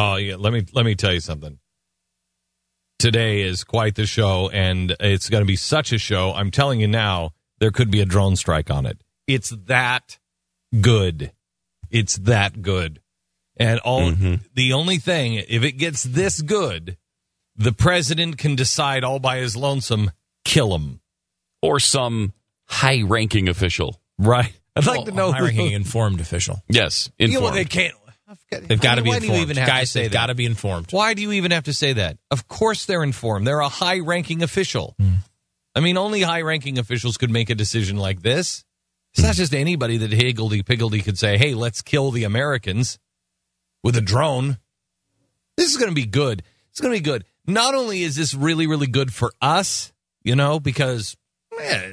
Oh, yeah. Let me tell you something. Today is quite the show, and it's going to be such a show. I'm telling you now, there could be a drone strike on it. It's that good. It's that good. And the only thing, if it gets this good, the president can decide all by his lonesome, kill him. Or some high-ranking official. Right. I'd like to know. High-ranking informed official. Yes, informed. Well, they can't. They've got to be informed. Guys, they've got to be informed. Why do you even have to say that? Of course they're informed. They're a high-ranking official. I mean, only high-ranking officials could make a decision like this. It's not just anybody that higgledy-piggledy could say, hey, let's kill the Americans with a drone. This is going to be good. It's going to be good. Not only is this really, really good for us, because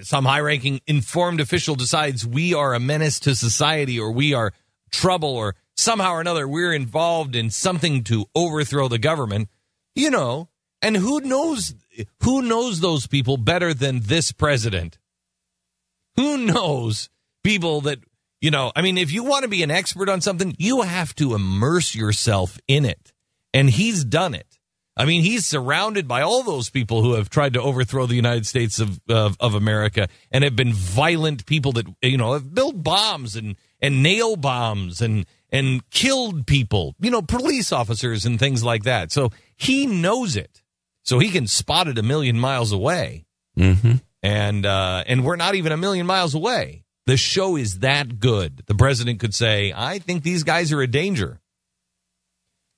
some high-ranking informed official decides we are a menace to society or we are trouble or somehow or another we're involved in something to overthrow the government, and who knows those people better than this president? Who knows people that, if you want to be an expert on something, you have to immerse yourself in it. And he's done it. I mean, he's surrounded by all those people who have tried to overthrow the United States of America and have been violent people that, have built bombs and nail bombs and killed people, police officers and things like that. So he knows it. So he can spot it a million miles away. Mm-hmm. And we're not even a million miles away. The show is that good. The president could say, I think these guys are a danger.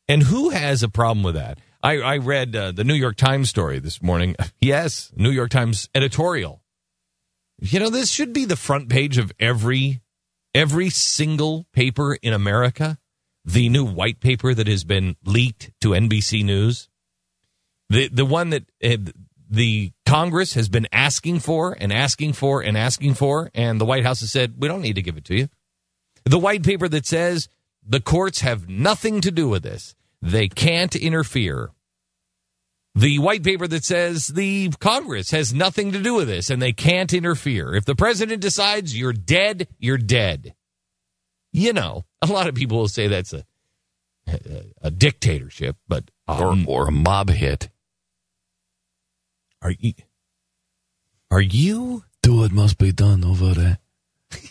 And who has a problem with that? I read the New York Times story this morning. Yes, New York Times editorial. This should be the front page of every single paper in America. The new white paper that has been leaked to NBC News. The one that the Congress has been asking for and asking for and asking for, and the White House has said, we don't need to give it to you. The white paper that says the courts have nothing to do with this. They can't interfere. The white paper that says the Congress has nothing to do with this and they can't interfere. If the president decides you're dead, you're dead. A lot of people will say that's a dictatorship, but or a mob hit. Are you? Do what must be done over there.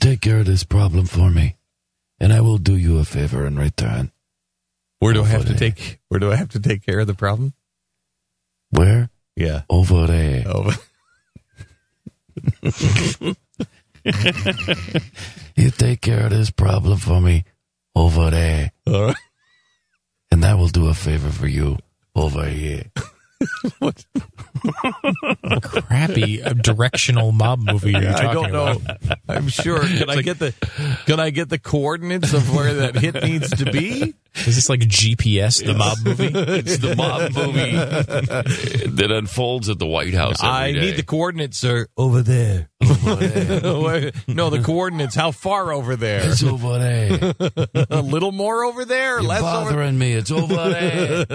Take care of this problem for me, and I will do you a favor in return. Where do I have to take care of the problem? Where? Yeah. Over there. You take care of this problem for me over there. All right. And I will do a favor for you over here. What crappy directional mob movie are you talking I don't know. about? I'm sure. Can I get the coordinates of where that hit needs to be? Is this like GPS, the mob movie? It's the mob movie that unfolds at the White House every day. Need the coordinates, sir. Over there. Over there. No, the coordinates. How far over there? It's over there. A little more over there? You're less bothering me. It's over there.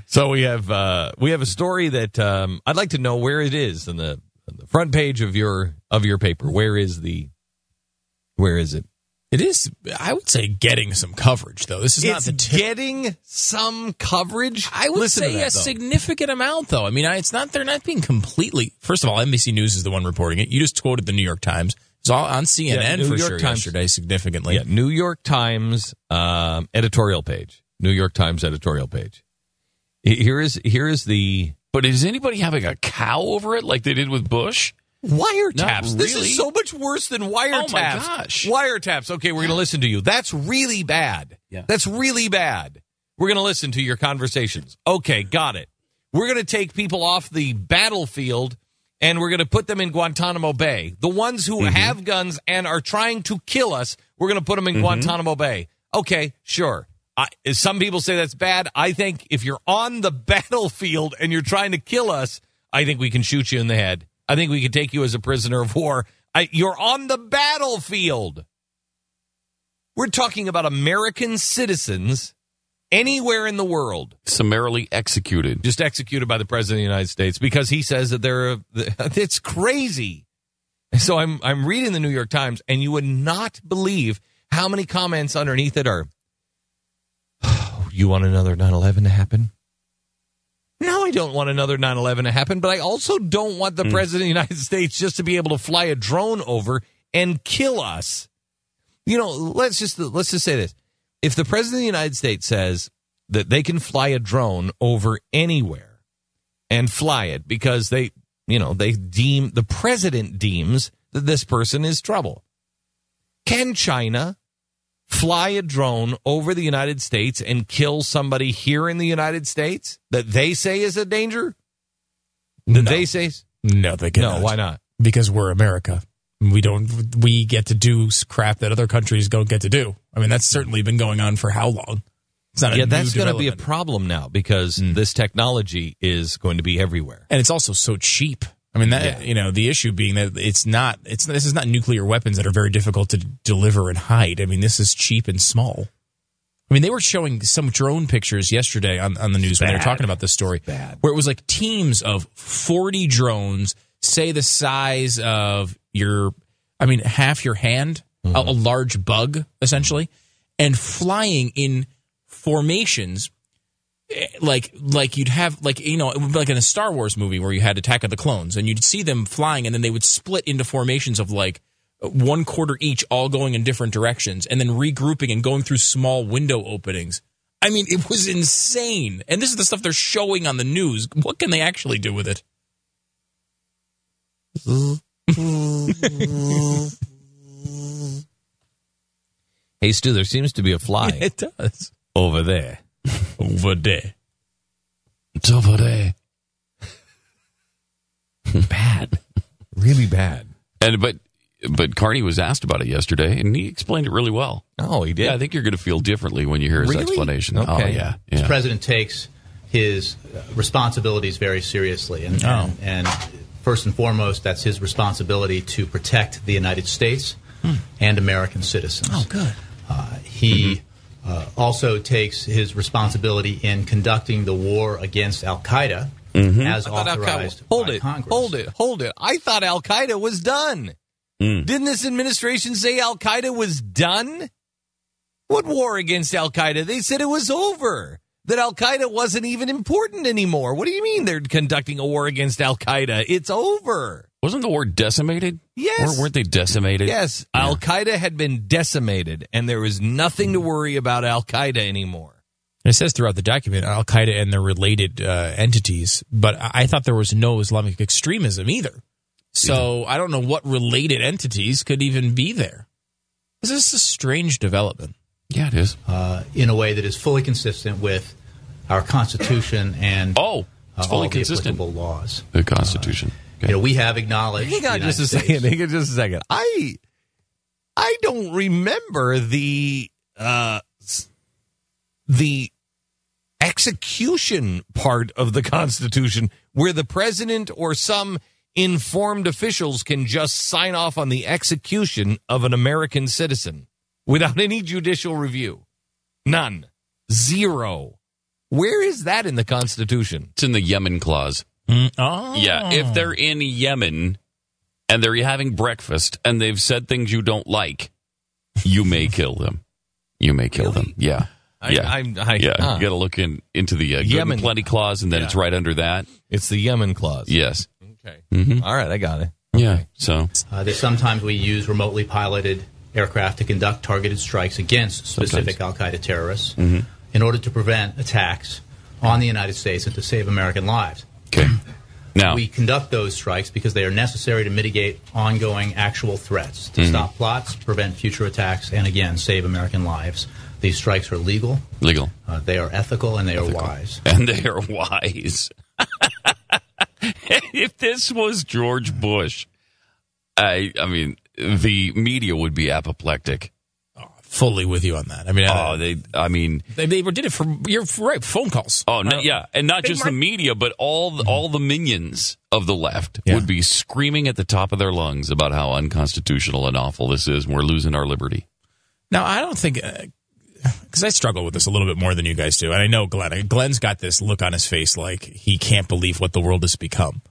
So we have a story that I'd like to know where it is on the front page of your paper. Where is it? It is, I would say, getting some coverage, though. This is not the getting some coverage. I would say a significant amount, though. I mean, they're not being completely. First of all, NBC News is the one reporting it. You just quoted the New York Times. It's all on CNN for sure yesterday, significantly. Yeah, New York Times editorial page. New York Times editorial page. Here is the. But is anybody having a cow over it like they did with Bush? Wiretaps. Really? This is so much worse than wiretaps. Oh, my gosh. Wiretaps. Okay, we're going to listen to you. That's really bad. Yeah. That's really bad. We're going to listen to your conversations. Okay, got it. We're going to take people off the battlefield, and we're going to put them in Guantanamo Bay. The ones who have guns and are trying to kill us, we're going to put them in Guantanamo Bay. Okay, sure. Some people say that's bad. I think if you're on the battlefield and you're trying to kill us, I think we can shoot you in the head. I think we can take you as a prisoner of war. You're on the battlefield. We're talking about American citizens anywhere in the world. Summarily executed. Just executed by the President of the United States because he says that it's crazy. So I'm reading the New York Times, and you would not believe How many comments underneath it are, oh, you want another 9/11 to happen? No, I don't want another 9/11 to happen, but I also don't want the President of the United States just to be able to fly a drone over and kill us. Let's just say this. If the President of the United States says that they can fly a drone over anywhere and fly it because the president deems that this person is trouble. Can China fly a drone over the United States and kill somebody here in the United States that they say is a danger? No. They say no, they cannot. No, why not? Because we're America. We get to do crap that other countries don't get to do. I mean, that's certainly been going on for how long? It's not that's going to be a problem now because this technology is going to be everywhere. And it's also so cheap. I mean, the issue being that this is not nuclear weapons that are very difficult to deliver and hide. I mean, this is cheap and small. I mean, they were showing some drone pictures yesterday on the news when they were talking about this story, where it was like teams of 40 drones, say the size of half your hand, a large bug, essentially, and flying in formations like you'd have, like in a Star Wars movie where you had Attack of the Clones, and you'd see them flying, and then they would split into formations of like 1/4 each, all going in different directions, and then regrouping and going through small window openings. I mean, it was insane. And this is the stuff they're showing on the news. What can they actually do with it? Hey, Stu, there seems to be a fly. It does. Over there. Over there. It's over there. Bad. Really bad. But Carney was asked about it yesterday, and he explained it really well. Oh, he did? Yeah, I think you're going to feel differently when you hear his explanation. Okay. Oh, yeah. The president takes his responsibilities very seriously. And first and foremost, that's his responsibility to protect the United States and American citizens. Oh, good. He also takes his responsibility in conducting the war against al-Qaeda as authorized by Congress. Hold it. I thought al-Qaeda was done. Didn't this administration say al-Qaeda was done? What war against al-Qaeda? They said it was over. That al-Qaeda wasn't even important anymore. What do you mean they're conducting a war against al-Qaeda? It's over. Wasn't the war decimated? Yes. Or weren't they decimated? Yes. Yeah. Al-Qaeda had been decimated, and there was nothing to worry about al-Qaeda anymore. It says throughout the document, al-Qaeda and their related entities, but I thought there was no Islamic extremism either. So I don't know what related entities could even be there. This is a strange development. Yeah, it is. In a way that is fully consistent with our Constitution and it's fully all consistent. the applicable laws. The Constitution. Okay. We have acknowledged. Hang on just a second. I don't remember the execution part of the Constitution where the president or some informed officials can just sign off on the execution of an American citizen without any judicial review. None. Zero. Where is that in the Constitution? It's in the Yemen clause. Oh. Yeah, if they're in Yemen and they're having breakfast and they've said things you don't like, you may kill them. You may kill them. Yeah. You got to look into the Yemen Good and Plenty clause, and then it's right under that. It's the Yemen clause. Yes. Okay. Mm-hmm. All right, I got it. Okay. Yeah. So sometimes we use remotely piloted aircraft to conduct targeted strikes against specific al-Qaeda terrorists in order to prevent attacks on the United States and to save American lives. Okay. Now we conduct those strikes because they are necessary to mitigate ongoing actual threats, to stop plots, prevent future attacks, and again, save American lives. These strikes are legal. They are ethical, and they are wise. And they are wise. If this was George Bush, I mean, the media would be apoplectic. Fully with you on that. I mean, they did it for, you're right, phone calls. Oh, yeah, and not just the media, but all the minions of the left would be screaming at the top of their lungs about how unconstitutional and awful this is, and we're losing our liberty. Now, I don't think, because I struggle with this a little bit more than you guys do, and I know Glenn's got this look on his face like he can't believe what the world has become.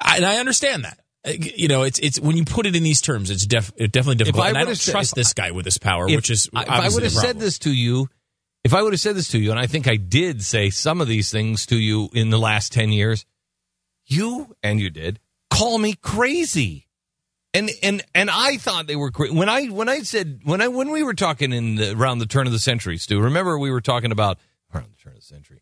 And I understand that. it's when you put it in these terms, it's definitely difficult. And I don't trust this guy with this power, which is if I would have said this to you, and I think I did say some of these things to you in the last 10 years, you did call me crazy. And I thought they were crazy. When we were talking around the turn of the century, Stu, remember we were talking about around the turn of the century.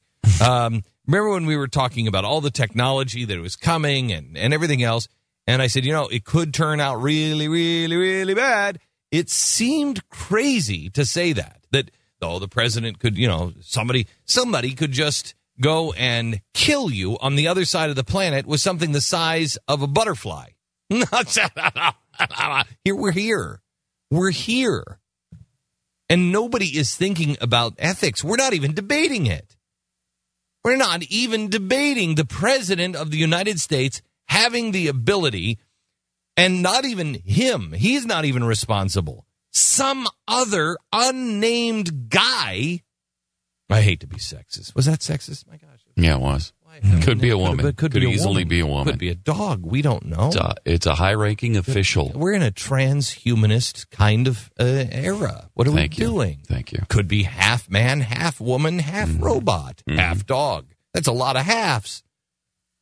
Remember when we were talking about all the technology that was coming and everything else? And I said, it could turn out really, really, really bad. It seemed crazy to say that the president could, somebody could just go and kill you on the other side of the planet with something the size of a butterfly. We're here. And nobody is thinking about ethics. We're not even debating it. We're not even debating the president of the United States having the ability, and not even him. He's not even responsible. Some other unnamed guy. I hate to be sexist. Was that sexist? My gosh. Yeah, it was. Could be a woman. Could easily be a woman. Could be a dog. We don't know. It's a high-ranking official. We're in a transhumanist kind of era. What are we doing? Thank you. Could be half man, half woman, half robot, half dog. That's a lot of halves.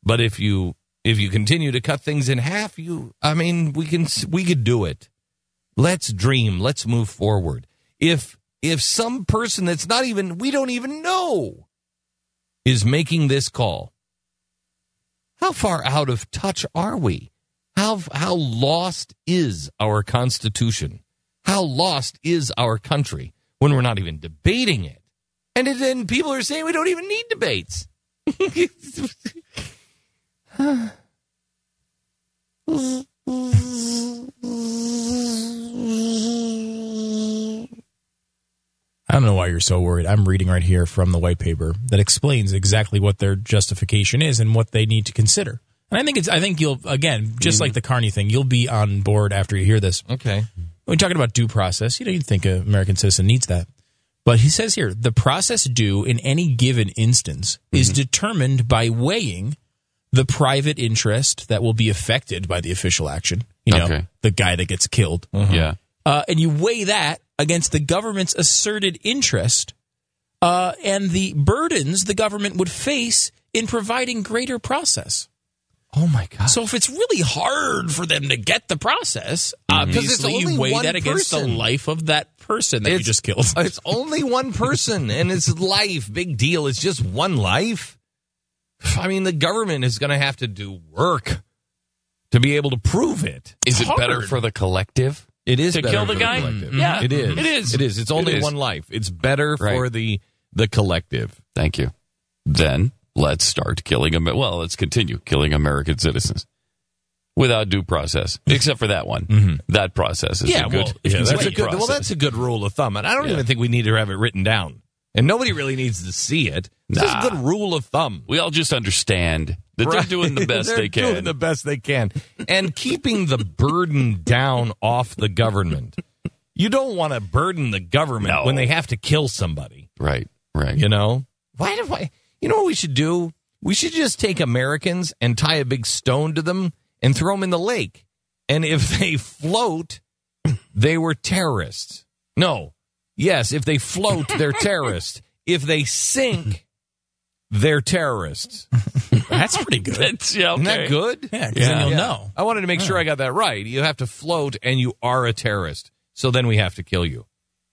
But if you continue to cut things in half, we could do it. Let's dream. Let's move forward. If some person that's we don't even know is making this call, how far out of touch are we? How lost is our Constitution? How lost is our country when we're not even debating it? And then people are saying we don't even need debates. I don't know why you're so worried. I'm reading right here from the white paper that explains exactly what their justification is and what they need to consider. And I think you'll, again, just like the Carney thing, you'll be on board after you hear this. Okay. When talking about due process, you'd think an American citizen needs that. But he says here, the process due in any given instance is determined by weighing the private interest that will be affected by the official action. The guy that gets killed. Yeah. And you weigh that against the government's asserted interest and the burdens the government would face in providing greater process. Oh, my God. So if it's really hard for them to get the process, obviously you weigh that against the life of that person that you just killed. It's only one person, and it's life. Big deal. It's just one life. I mean, the government is going to have to do work to be able to prove it. Is it better for the collective? It is to better kill the guy. Yeah, it is. It is. It's only one life. It's better for the collective. Thank you. Then let's start killing them. Well, let's continue killing American citizens without due process, except for that one. That process is a good. That's a good rule of thumb, and I don't even think we need to have it written down. And nobody really needs to see it. It's just a good rule of thumb. We all just understand that they're doing the best they can. They're doing the best they can. And keeping the burden down off the government. You don't want to burden the government when they have to kill somebody. Right. You know? You know what we should do? We should just take Americans and tie a big stone to them and throw them in the lake. And if they float, they were terrorists. No. Yes, if they float, they're terrorists. If they sink, they're terrorists. That's pretty good. Isn't that good? Yeah, because then you'll know. I wanted to make sure I got that right. You have to float, and you are a terrorist. So then we have to kill you.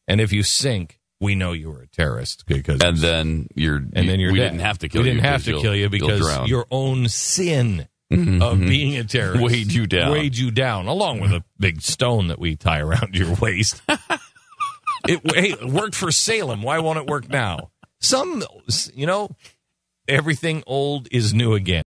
And if you sink, we know you were a terrorist. We didn't have to kill you. We didn't have to kill you because your own sin of being a terrorist weighed you down, along with a big stone that we tie around your waist. It worked for Salem. Why won't it work now? Everything old is new again.